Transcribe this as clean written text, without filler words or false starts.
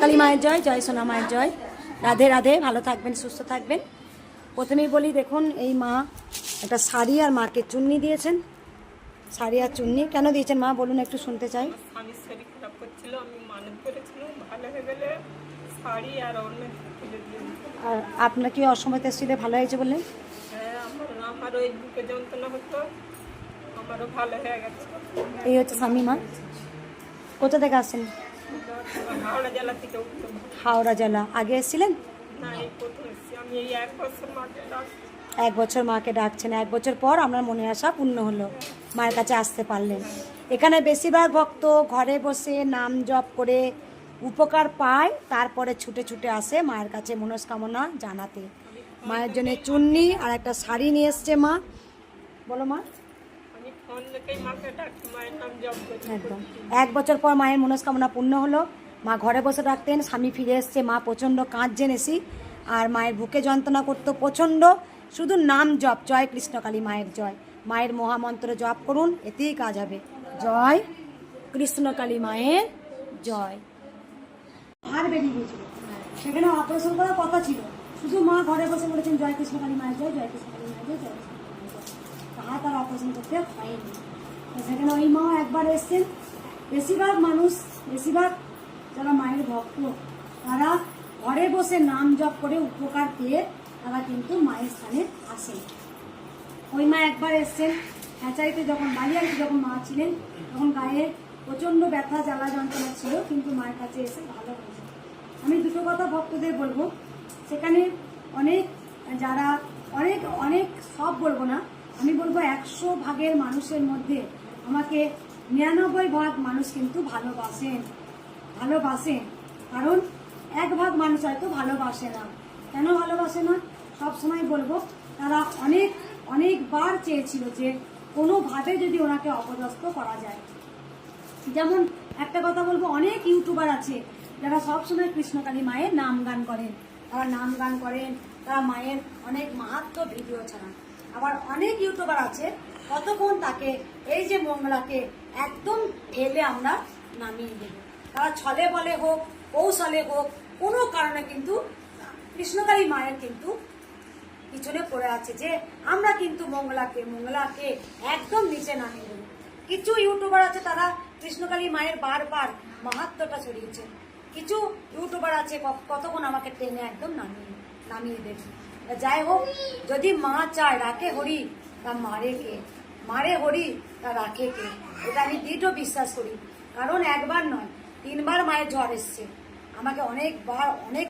কালী মায়ের জয়, জয় সোনা মায়ের জয়। রাধে রাধে। ভালো থাকবেন, সুস্থ থাকবেন। প্রথমেই বলি, দেখুন এই মা একটা শাড়ি আর মাকে চুন্নি দিয়েছেন। শাড়ি আর চুন্নি কেন দিয়েছেন মা বলুন, একটু শুনতে চাই। স্বামীর শরীর খারাপ করছিল, আমি মানত করেছিলাম, ভালো হয়ে গেলে শাড়ি আর অন্য তুলে দিয়ে। আর আপনার কি অসময়তে এসেছিলে, ভালো হয়েছে বললেন? হ্যাঁ, আমার ওই বুকে যন্ত্রণা হতো, আমারও ভালো হয়ে গেছে। এই হচ্ছে স্বামী মা। কোথা থেকে আসছেন? হাওড়া জেলা থেকে উঠতাম। হাওড়া জেলা। আগে এসেছিলেন? না, এই প্রথম এসেছি আমি। এই 1 বছর মাকে ডাকছি। 1 বছর মাকে ডাকছেন, 1 বছর পর আপনার মনে আশা পূর্ণ হলো, মায়ের কাছে আসতে পারলেন। এখানে বেশিরভাগ ভক্ত ঘরে বসে নাম জপ করে উপকার পায়, তারপরে ছুটে ছুটে আসে মায়ের কাছে মনস্কামনা জানাতে। মায়ের জন্য চুন্নি আর একটা শাড়ি নিয়ে এসছে মা। বলো মা। আমি ফোন দেখেই মাকে ডাকছি, মায়ের নাম জপ করছি। একদম 1 বছর পর মায়ের মনস্কামনা পূর্ণ হলো। মা ঘরে বসে ডাকতেন, স্বামী ফিরে এসছে, মা প্রচণ্ড কাঁদছেন এসি, আর মায়ের বুকে যন্ত্রণা করতো প্রচণ্ড। শুধু নাম জপ, জয় কৃষ্ণকালী মায়ের জয়, মায়ের মহামন্ত্র জপ করুন, এতেই কাজ হবে। জয় কৃষ্ণকালী মায়ের জয়। আর বেরিয়ে গিয়েছিল, সেখানে অপারেশন করার কথা ছিল, শুধু মা ঘরে বসে বলেছেন জয় কৃষ্ণকালী মায়ের জয়, জয় কৃষ্ণকালী মায়ের জয়, জয় কৃষ্ণকালী মায়ের জয়। হাত আর অপারেশন করতে হয়নি। সেখানে ওই মা একবার এসছেন। বেশিরভাগ মানুষ, বেশিরভাগ যারা মায়ের ভক্ত, তারা ঘরে বসে নাম জপ করে উপকার পেয়ে তারা কিন্তু মায়ের স্থানে আসেন। ওই মা একবার এসছেন হ্যাচারিতে, যখন বালিয়াড়িতে যখন মা ছিলেন, তখন গায়ে প্রচণ্ড ব্যথা জ্বালা যন্ত্রণা ছিল, কিন্তু মায়ের কাছে এসে ভালো হয়েছে। আমি দুটো কথা ভক্তদের বলবো, সেখানে অনেক যারা অনেক অনেক সব বলবো না, আমি বলবো 100 ভাগের মানুষের মধ্যে আমাকে 99 ভাগ মানুষ কিন্তু ভালোবাসেন। কারণ 1 ভাগ মানুষ হয়তো ভালোবাসে না। কেন ভালোবাসে না সব সময় বলবো, তারা অনেকবার চেয়েছিল যে কোনোভাবে যদি ওনাকে অপদস্থ করা যায়। যেমন একটা কথা বলবো, অনেক ইউটিউবার আছে যারা সবসময় কৃষ্ণকালী মায়ের নাম গান করেন, তারা মায়ের অনেক মাহাত্ম্য ভিডিও ছাড়ান। আবার অনেক ইউটিউবার আছে কতক্ষণ তাকে এই যে মঙ্গলাকে একদম ঠেলে আমরা নামিয়ে দেব। তারা ছলে বলে হোক, কৌশলে হোক, কোনো কারণে কিন্তু কৃষ্ণকালী মায়ের কিন্তু পিছনে পড়ে আছে যে আমরা কিন্তু মঙ্গলাকে একদম নিচে নামিয়ে দেব। কিছু ইউটিউবার আছে তারা কৃষ্ণকালী মায়ের বারবার মাহাত্ম্যটা ছড়িয়েছে। কিছু ইউটিউবার আছে কতক্ষণ আমাকে টেনে একদম নামিয়ে দেবে। যাই হোক, যদি মা চায় রাখে হরি, তা মারে হরি, তা রাখে কে। এটা আমি দৃঢ় বিশ্বাস করি। কারণ 1 বার নয়, 3 বার মায়ের জ্বর এসছে আমাকে, অনেকবার, অনেক